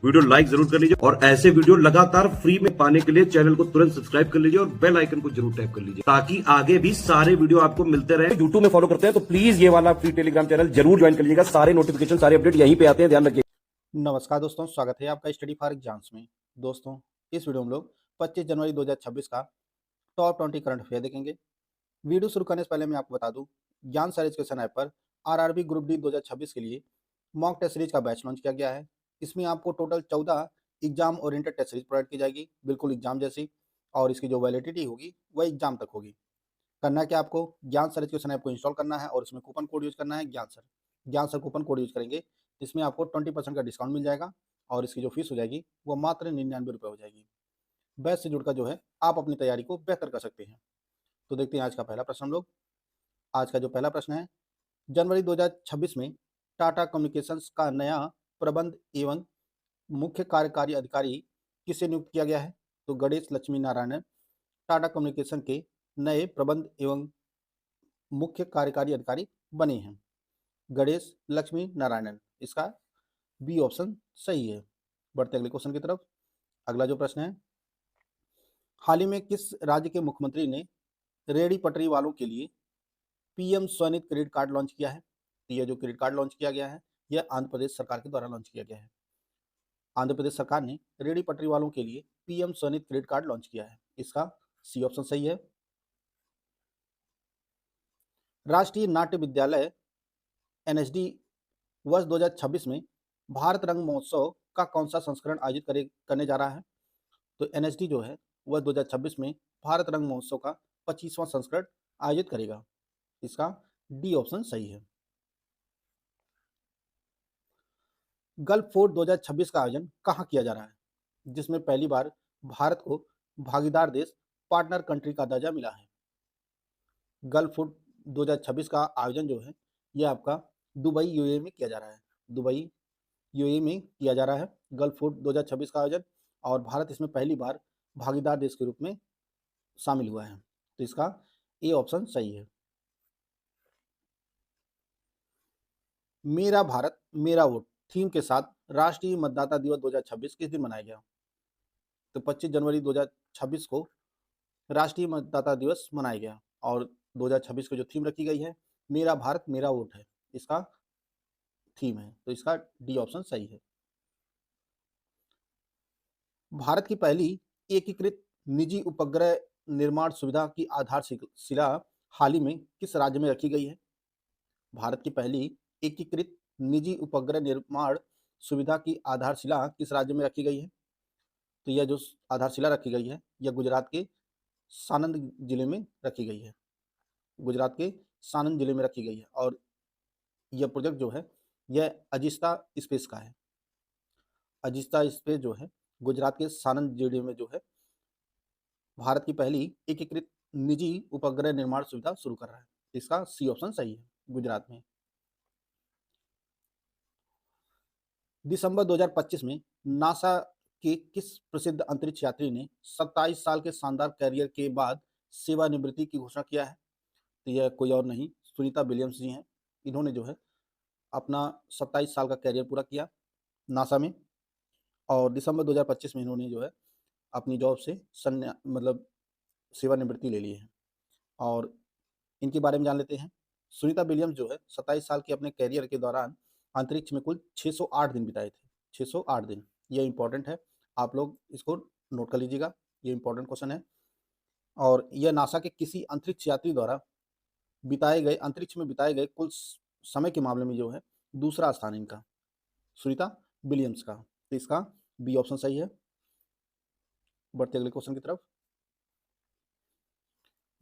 Video like जरूर कर लीजिए और ऐसे वीडियो लगातार फ्री में पाने के लिए चैनल को तुरंत सब्सक्राइब कर लीजिए और बेल आइकन को जरूर टैप कर लीजिए ताकि आगे भी सारे वीडियो आपको मिलते रहे। यूट्यूब में फॉलो करते हैं तो प्लीज ये वाला फ्री टेलीग्राम चैनल जरूर ज्वाइन कर लीजिएगा। सारे नोटिफिकेशन सारे अपडेट यहीं पे आते हैं, ध्यान रखिए। नमस्कार दोस्तों, स्वागत है आपका स्टडी फॉर एग्जाम्स में। दोस्तों, इस वीडियो में लोग 25 जनवरी 2026 का टॉप 20 करंट अफेयर देखेंगे। वीडियो शुरू करने से पहले मैं आपको बता दूं, ज्ञान सार एजुकेशन ऐप पर आरआरबी ग्रुप डी 2026 के लिए मॉक टेस्ट सीरीज का बैच लॉन्च किया गया है। इसमें आपको total 14 exam oriented test series provide की जाएगी, बिल्कुल एग्जाम जैसी, और इसकी जो वैलिडिटी होगी वह एग्जाम तक होगी। करना क्या, आपको ज्ञान सर एजुकेशन ऐप को इंस्टॉल करना है और उसमें कूपन कोड यूज करना है ज्ञान सर कूपन कोड यूज करेंगे। इसमें आपको 20% का डिस्काउंट मिल जाएगा और इसकी जो फीस हो जाएगी वो मात्र 99 रुपये हो जाएगी। बैच से जुड़कर जो है आप अपनी तैयारी को बेहतर कर सकते हैं। तो देखते हैं आज का पहला प्रश्न हम लोग। आज का जो पहला प्रश्न है, जनवरी 2026 में टाटा कम्युनिकेशंस का नया प्रबंध एवं मुख्य कार्यकारी अधिकारी किसे नियुक्त किया गया है? तो गणेश लक्ष्मी नारायण टाटा कम्युनिकेशन के नए प्रबंध एवं मुख्य कार्यकारी अधिकारी बने हैं। गणेश लक्ष्मी नारायणन, इसका बी ऑप्शन सही है। बढ़ते अगले क्वेश्चन की तरफ। अगला जो प्रश्न है, हाल ही में किस राज्य के मुख्यमंत्री ने रेहड़ी पटरी वालों के लिए PM Svanidhi credit card launch किया है? तो यह जो क्रेडिट कार्ड लॉन्च किया गया है यह आंध्र प्रदेश सरकार के द्वारा लॉन्च किया गया है। आंध्र प्रदेश सरकार ने रेहड़ी पटरी वालों के लिए PM Svanidhi credit card launch किया है। इसका सी ऑप्शन सही है। राष्ट्रीय नाट्य विद्यालय एनएसडी वर्ष 2026 में भारत रंग महोत्सव का कौन सा संस्करण आयोजित करने जा रहा है? तो एनएसडी जो है वह 2026 में भारत रंग महोत्सव का 25वां संस्करण आयोजित करेगा। इसका डी ऑप्शन सही है। गल्फ फोर्ट 2026 का आयोजन कहाँ किया जा रहा है, जिसमें पहली बार भारत को भागीदार देश पार्टनर कंट्री का दर्जा मिला है? गल्फ फूड 2026 का आयोजन जो है यह आपका दुबई यूएई में किया जा रहा है। दुबई यूएई में किया जा रहा है गल्फ फूड 2026 का आयोजन, और भारत इसमें पहली बार भागीदार देश के रूप में शामिल हुआ है। तो इसका ए ऑप्शन सही है। मेरा भारत मेरा वोट थीम के साथ राष्ट्रीय मतदाता दिवस 2026 किस दिन मनाया गया? तो 25 जनवरी 2026 को राष्ट्रीय मतदाता दिवस मनाया गया और 2026 को जो थीम रखी गई है मेरा भारत मेरा वोट है, इसका थीम है। तो इसका डी ऑप्शन सही है। भारत की पहली एकीकृत निजी उपग्रह निर्माण सुविधा की आधारशिला हाल ही में किस राज्य में रखी गई है? भारत की पहली एकीकृत निजी उपग्रह निर्माण सुविधा की आधारशिला किस राज्य में रखी गई है? तो यह जो आधारशिला रखी गई है यह गुजरात के सानंद जिले में रखी गई है। गुजरात के सानंद जिले में रखी गई है और यह प्रोजेक्ट जो है यह अजिस्ता स्पेस का है। अजिस्ता स्पेस जो है गुजरात के सानंद जिले में जो है भारत की पहली एकीकृत निजी उपग्रह निर्माण सुविधा शुरू कर रहा है। इसका सी ऑप्शन सही है, गुजरात में। दिसंबर 2025 में नासा के किस प्रसिद्ध अंतरिक्ष यात्री ने 27 साल के शानदार कैरियर के बाद सेवानिवृत्ति की घोषणा किया है? तो यह कोई और नहीं, सुनीता विलियम्स जी हैं। इन्होंने जो है अपना 27 साल का कैरियर पूरा किया नासा में और दिसंबर 2025 में इन्होंने जो है अपनी जॉब से मतलब सेवानिवृत्ति ले ली है। और इनके बारे में जान लेते हैं। सुनीता विलियम्स जो है 27 साल के अपने कैरियर के दौरान अंतरिक्ष में कुल 608 दिन बिताए थे। 608 दिन, ये इंपॉर्टेंट है, आप लोग इसको नोट कर लीजिएगा, ये इंपॉर्टेंट क्वेश्चन है। और यह नासा के किसी अंतरिक्ष यात्री द्वारा अंतरिक्ष में बिताए गए कुल समय के मामले में जो है दूसरा स्थान इनका, सुनीता विलियम्स का। तो इसका बी ऑप्शन सही है। बढ़ते अगले क्वेश्चन की तरफ।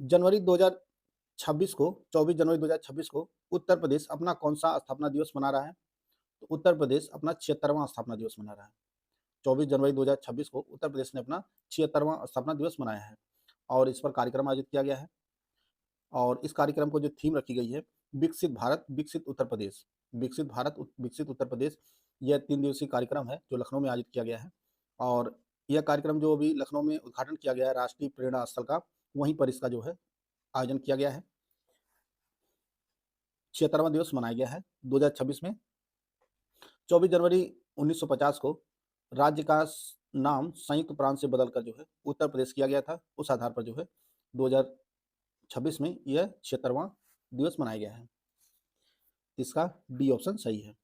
जनवरी 2026 को 24 जनवरी 2026 को उत्तर प्रदेश अपना कौन सा स्थापना दिवस मना रहा है? तो उत्तर प्रदेश अपना 76वां स्थापना दिवस मना रहा है। 24 जनवरी 2026 को उत्तर प्रदेश ने अपना 76वां स्थापना दिवस मनाया है और इस पर कार्यक्रम आयोजित किया गया है। और इस कार्यक्रम को जो थीम रखी गई है विकसित भारत विकसित उत्तर प्रदेश। विकसित भारत विकसित उत्तर प्रदेश, यह 3 दिवसीय कार्यक्रम है जो लखनऊ में आयोजित किया गया है। और यह कार्यक्रम जो अभी लखनऊ में उद्घाटन किया गया है राष्ट्रीय प्रेरणा स्थल का, वहीं पर इसका जो है आयोजन किया गया है। 76वां दिवस मनाया गया है 2026 में। 24 जनवरी 1950 को राज्य का नाम संयुक्त प्रांत से बदलकर जो है उत्तर प्रदेश किया गया था। उस आधार पर जो है 2026 में यह 76वां दिवस मनाया गया है। इसका डी ऑप्शन सही है।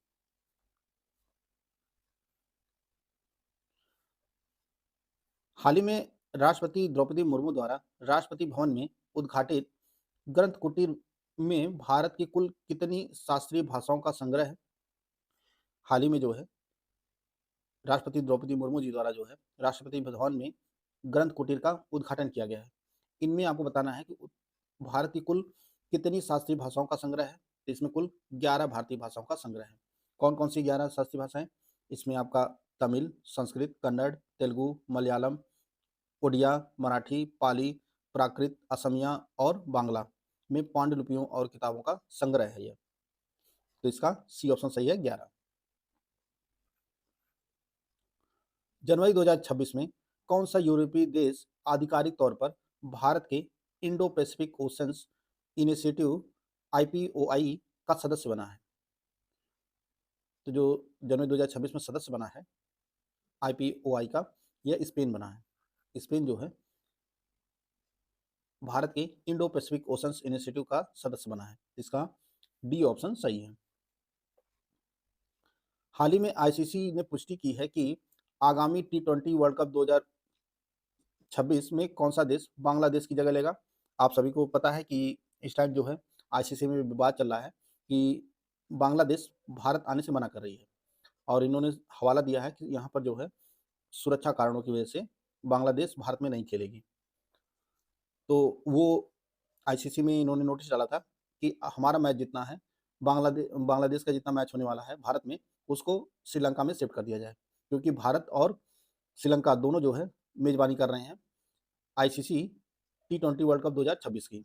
हाल ही में राष्ट्रपति द्रौपदी मुर्मू द्वारा राष्ट्रपति भवन में उद्घाटित ग्रंथ कुटीर में भारत की कुल कितनी शास्त्रीय भाषाओं का संग्रह है? हाल ही में जो है राष्ट्रपति द्रौपदी मुर्मू जी द्वारा जो है राष्ट्रपति भवन में ग्रंथ कुटीर का उद्घाटन किया गया है। इनमें आपको बताना है कि भारत की कुल कितनी शास्त्रीय भाषाओं का संग्रह है। तो इसमें कुल 11 भारतीय भाषाओं का संग्रह है। कौन कौन सी 11 शास्त्रीय भाषाएं? इसमें आपका तमिल, संस्कृत, कन्नड़, तेलुगु, मलयालम, उड़िया, मराठी, पाली, प्राकृत, असमिया और बांग्ला में पांडुलिपियों और किताबों का संग्रह है यह। तो इसका सी ऑप्शन सही है 11। जनवरी 2026 में कौन सा यूरोपीय देश आधिकारिक तौर पर भारत के Indo Pacific oceans initiative IPOI का सदस्य बना है? तो जो जनवरी 2026 में सदस्य बना है IPOI का, यह स्पेन बना है। स्पेन जो है भारत के इंडो पैसिफिक ओशंस इनिशिएटिव का सदस्य बना है। इसका डी ऑप्शन सही है। हाल ही में ICC ने पुष्टि की है कि आगामी T20 वर्ल्ड कप 2026 में कौन सा देश बांग्लादेश की जगह लेगा? आप सभी को पता है कि इस टाइम जो है ICC में विवाद चल रहा है कि बांग्लादेश भारत आने से मना कर रही है और इन्होंने हवाला दिया है कि यहाँ पर जो है सुरक्षा कारणों की वजह से बांग्लादेश भारत में नहीं खेलेगी। तो वो ICC में इन्होंने नोटिस डाला था कि हमारा मैच जितना है बांग्लादेश का जितना मैच होने वाला है भारत में, उसको श्रीलंका में शिफ्ट कर दिया जाए, क्योंकि भारत और श्रीलंका दोनों जो है मेजबानी कर रहे हैं ICC T20 वर्ल्ड कप 2026 की।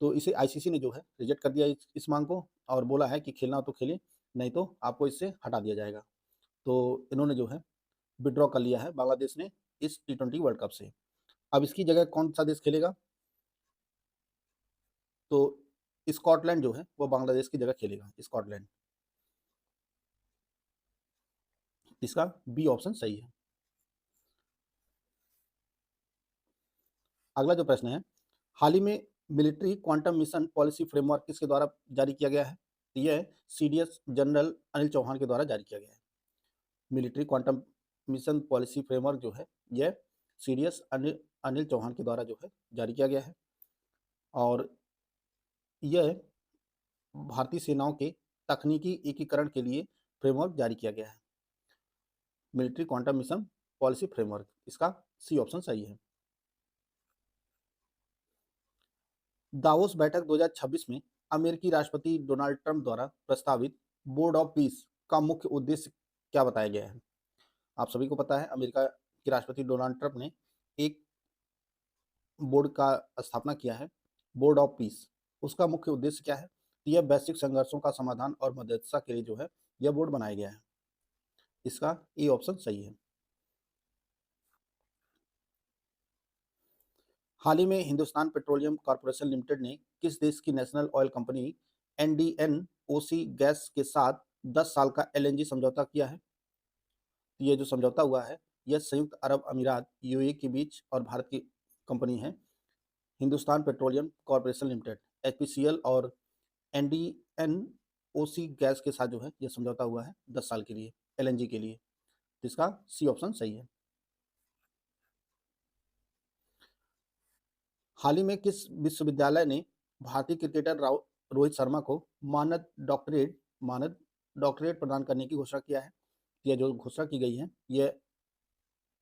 तो इसे ICC ने जो है रिजेक्ट कर दिया इस मांग को और बोला है कि खेलना हो तो खेले, नहीं तो आपको इससे हटा दिया जाएगा। तो इन्होंने जो है विड्रॉ कर लिया है बांग्लादेश ने इस T20 वर्ल्ड कप से। अब इसकी जगह कौन सा देश खेलेगा? तो स्कॉटलैंड जो है वो बांग्लादेश की जगह खेलेगा, स्कॉटलैंड। इसका बी ऑप्शन सही है। अगला जो प्रश्न है, हाल ही में military quantum mission policy framework किसके द्वारा जारी किया गया है? यह CDS जनरल अनिल चौहान के द्वारा जारी किया गया है। Military quantum mission policy framework जो है यह CDS अनिल चौहान के द्वारा जो है जारी किया गया है और यह भारतीय सेनाओं के तकनीकी एकीकरण के लिए फ्रेमवर्क जारी किया गया है। Military quantum mission policy framework, इसका सी ऑप्शन सही है। दावोस बैठक 2026 में अमेरिकी राष्ट्रपति डोनाल्ड ट्रंप द्वारा प्रस्तावित बोर्ड ऑफ पीस का मुख्य उद्देश्य क्या बताया गया है? आप सभी को पता है अमेरिका के राष्ट्रपति डोनाल्ड ट्रंप ने एक बोर्ड का स्थापना किया है, बोर्ड ऑफ पीस। उसका मुख्य उद्देश्य क्या है? यह वैश्विक संघर्षों का समाधान और मध्यस्थता के लिए जो है यह बोर्ड बनाया गया है। इसका ए ऑप्शन सही है। हाल ही में हिंदुस्तान पेट्रोलियम कॉर्पोरेशन लिमिटेड ने किस देश की national oil company NDNOC gas के साथ 10 साल का LNG समझौता किया है? ये जो समझौता हुआ है यह संयुक्त अरब अमीरात UAE के बीच और भारत की कंपनी है Hindustan petroleum corporation limited HPCL और NDNOC गैस के साथ जो है यह समझौता हुआ है 10 साल के लिए LNG के लिए। इसका सी ऑप्शन सही है। हाल ही में किस विश्वविद्यालय ने भारतीय क्रिकेटर रोहित शर्मा को मानद डॉक्टरेट प्रदान करने की घोषणा किया है? यह जो घोषणा की गई है यह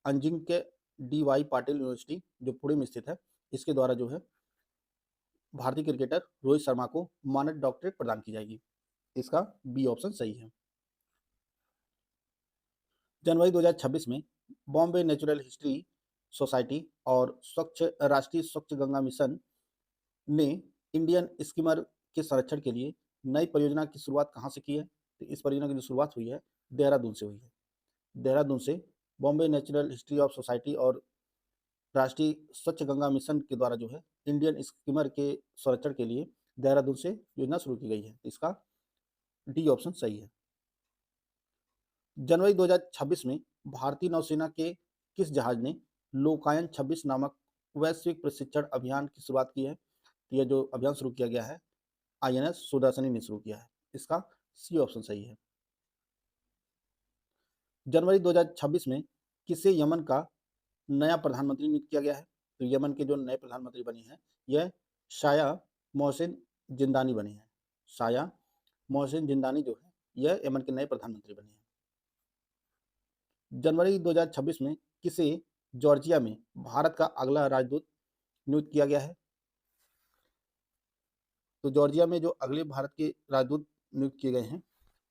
अजिंक्य DY पाटिल यूनिवर्सिटी जो पुणे में स्थित है इसके द्वारा जो है भारतीय क्रिकेटर रोहित शर्मा को मानद डॉक्टरेट प्रदान की जाएगी। इसका बी ऑप्शन सही है। जनवरी 2026 में बॉम्बे नेचुरल हिस्ट्री सोसाइटी और राष्ट्रीय स्वच्छ गंगा मिशन ने इंडियन स्कीमर के संरक्षण के लिए नई परियोजना की शुरुआत कहाँ से की है? तो इस परियोजना की जो शुरुआत हुई है देहरादून से हुई है। देहरादून से Bombay natural history of society और राष्ट्रीय स्वच्छ गंगा मिशन के द्वारा जो है इंडियन स्कीमर के संरक्षण के लिए देहरादून से योजना शुरू की गई है। इसका डी ऑप्शन सही है। जनवरी 2026 में भारतीय नौसेना के किस जहाज ने लोकायन 26 नामक वैश्विक प्रशिक्षण अभियान की शुरुआत की है? तो यह जो अभियान शुरू किया गया है आईएनएस सुदर्शनी ने शुरू किया है। इसका सी ऑप्शन सही है। जनवरी 2026 में किसे यमन का नया प्रधानमंत्री नियुक्त किया गया है? तो यमन के जो नए प्रधानमंत्री बनी है यह शाया मोहसिन जिंदानी बनी है। शाया मोहसिन जिंदानी जो है यह यमन के नए प्रधानमंत्री बने हैं। जनवरी 2026 में किसे जॉर्जिया में भारत का अगला राजदूत नियुक्त किया गया है? तो जॉर्जिया में जो अगले भारत के राजदूत नियुक्त किए गए हैं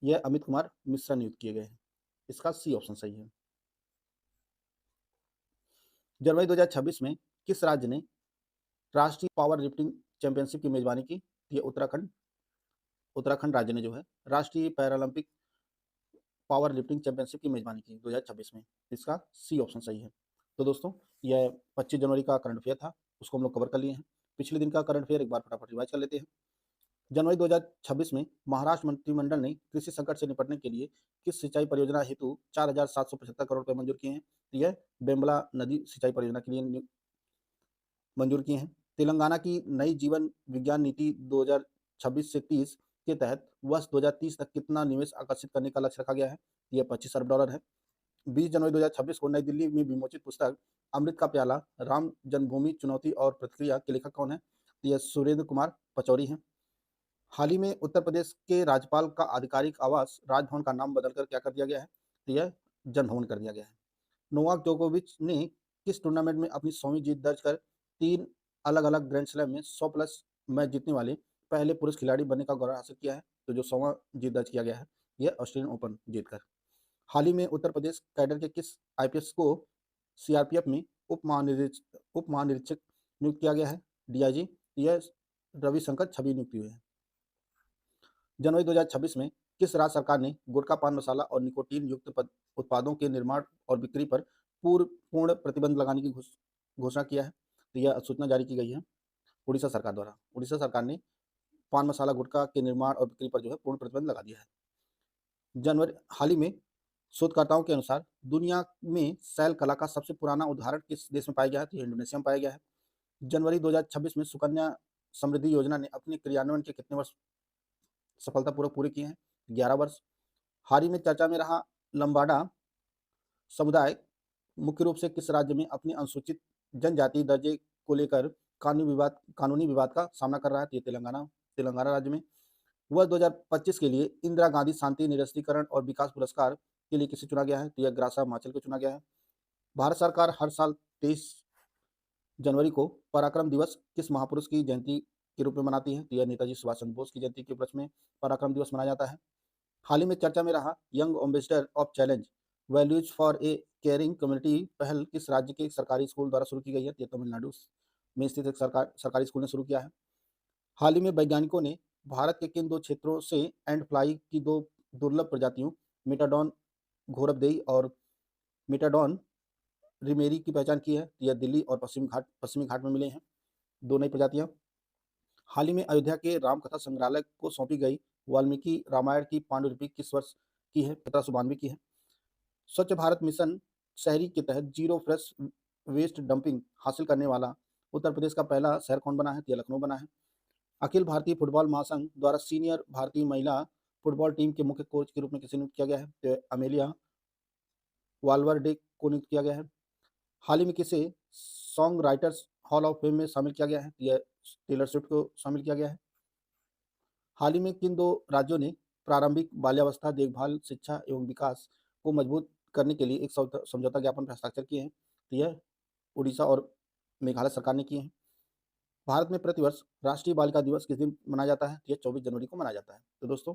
यह अमित कुमार मिश्रा नियुक्त किए गए हैं। इसका सी ऑप्शन सही है। जनवरी 2026 में किस राज्य ने राष्ट्रीय पावर लिफ्टिंग चैंपियनशिप की मेजबानी की? ये उत्तराखंड राज्य ने जो है राष्ट्रीय पैरालंपिक पावर लिफ्टिंग चैंपियनशिप की मेजबानी की 2026 में। इसका सी ऑप्शन सही है। तो दोस्तों यह 25 जनवरी का करंट अफेयर था, उसको हम लोग कवर कर लिए हैं। पिछले दिन का करंट अफेयर एक बार फटाफट रिवाइज कर लेते हैं। जनवरी 2026 में महाराष्ट्र मंत्रिमंडल ने कृषि संकट से निपटने के लिए किस सिंचाई परियोजना हेतु 4,775 करोड़ रुपए मंजूर किए हैं? तो यह बेम्बला नदी सिंचाई परियोजना के लिए मंजूर किए हैं। तेलंगाना की नई जीवन विज्ञान नीति 2026 से 30 के तहत वर्ष 2030 तक कितना निवेश आकर्षित करने का लक्ष्य रखा गया है? यह $25 अरब है। 20 जनवरी 2026 को नई दिल्ली में विमोचित पुस्तक अमृत का प्याला राम जन्मभूमि चुनौती और प्रतिक्रिया के लेखक कौन है? यह सुरेंद्र कुमार पचौरी हैं। हाल ही में उत्तर प्रदेश के राज्यपाल का आधिकारिक आवास राजभवन का नाम बदलकर क्या कर दिया गया है? तो यह जनभवन कर दिया गया है। नोवाक जोकोविच ने किस टूर्नामेंट में अपनी 100वीं जीत दर्ज कर 3 अलग-अलग ग्रैंड स्लैम में 100 प्लस मैच जीतने वाले पहले पुरुष खिलाड़ी बनने का गौरव हासिल किया है? तो जो 100वां जीत दर्ज किया गया है यह ऑस्ट्रेलियन ओपन जीतकर। हाल ही में उत्तर प्रदेश कैडर के किस आईपीएस को सीआरपीएफ में उप महानिरीक्षक नियुक्त किया गया है? डीआईजी। यह रविशंकर छवि नियुक्त हुए हैं। जनवरी 2026 में किस राज्य सरकार ने गुटखा पान मसाला और निकोटीन युक्त उत्पादों के निर्माण और बिक्री पर पूर्ण प्रतिबंध लगाने की घोषणा किया है? तो यह सूचना जारी की गई है उड़ीसा सरकार द्वारा। उड़ीसा सरकार ने पान मसाला गुटखा के निर्माण और बिक्री पर जो है पूर्ण प्रतिबंध लगा दिया है। हाल ही में शोधकर्ताओं के अनुसार दुनिया में शैल कला का सबसे पुराना उदाहरण किस देश में पाया गया है? तो इंडोनेशिया में पाया गया है। जनवरी 2026 में सुकन्या समृद्धि योजना ने अपने क्रियान्वयन के कितने वर्ष सफलतापूर्वक पूरे किए हैं? 11 वर्ष। हाल ही में चर्चा में रहा लंबाडा समुदाय मुख्य रूप से किस राज्य में अपने अनुसूचित जनजाति दर्जे को लेकर कानूनी विवाद का सामना कर रहा है? तो ये तेलंगाना राज्य में। वर्ष 2025 के लिए इंदिरा गांधी शांति निरस्त्रीकरण और विकास पुरस्कार के लिए किसे चुना गया है? तो यह ग्रासा हिमाचल को चुना गया है। भारत सरकार हर साल 23 जनवरी को पराक्रम दिवस किस महापुरुष की जयंती के रूप में मनाती है? तो यह नेताजी सुभाष चंद्र बोस की जयंती के उपलक्ष्य में पराक्रम दिवस मनाया जाता है। हाल ही में चर्चा में रहा young ambassador of challenge values for a caring community पहल किस राज्य के सरकारी स्कूल द्वारा शुरू की गई है? यह तमिलनाडु में स्थित एक सरकारी स्कूल ने शुरू किया है। हाल ही में वैज्ञानिकों ने भारत के किन 2 क्षेत्रों से एंड फ्लाई की 2 दुर्लभ प्रजातियों मेटाडॉन घोरबदेई और मेटाडॉन रिमेरी की पहचान की है? यह दिल्ली और पश्चिमी घाट में मिले हैं 2 नई प्रजातियां। हाल ही में अयोध्या के रामकथा संग्रहालय को सौंपी गई वाल्मीकि रामायण की पांडुलिपि किस वर्ष की है? 1792 की है। स्वच्छ भारत मिशन शहरी के तहत जीरो फ्रेश वेस्ट डंपिंग हासिल करने वाला उत्तर प्रदेश का पहला शहर कौन बना है? तो यह लखनऊ बना है। अखिल भारतीय फुटबॉल महासंघ द्वारा सीनियर भारतीय महिला फुटबॉल टीम के मुख्य कोच के रूप में किसे नियुक्त किया गया है? तो अमेलिया वाल्वरडे को नियुक्त किया गया है। हाल ही में किसे song writers hall of fame में शामिल किया गया है? यह टेलर स्विफ्ट को शामिल किया गया है। हाल ही में किन 2 राज्यों ने प्रारंभिक बाल्यावस्था देखभाल शिक्षा एवं विकास को मजबूत करने के लिए एक समझौता ज्ञापन पर हस्ताक्षर किए हैं? तो यह उड़ीसा और मेघालय सरकार ने किए हैं। भारत में प्रतिवर्ष राष्ट्रीय बालिका दिवस किस दिन मनाया जाता है? यह 24 जनवरी को मनाया जाता है। तो दोस्तों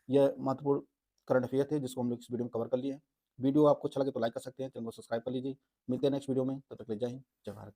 यह महत्वपूर्ण करंट अफेयर थे जिसको हम लोग इस वीडियो में कवर कर लिए हैं। वीडियो आपको अच्छा लगे तो लाइक कर सकते हैं, चैनल को सब्सक्राइब कर लीजिए। मिलते हैं नेक्स्ट वीडियो में, तब तक के लिए जय हिंद, जय भारत।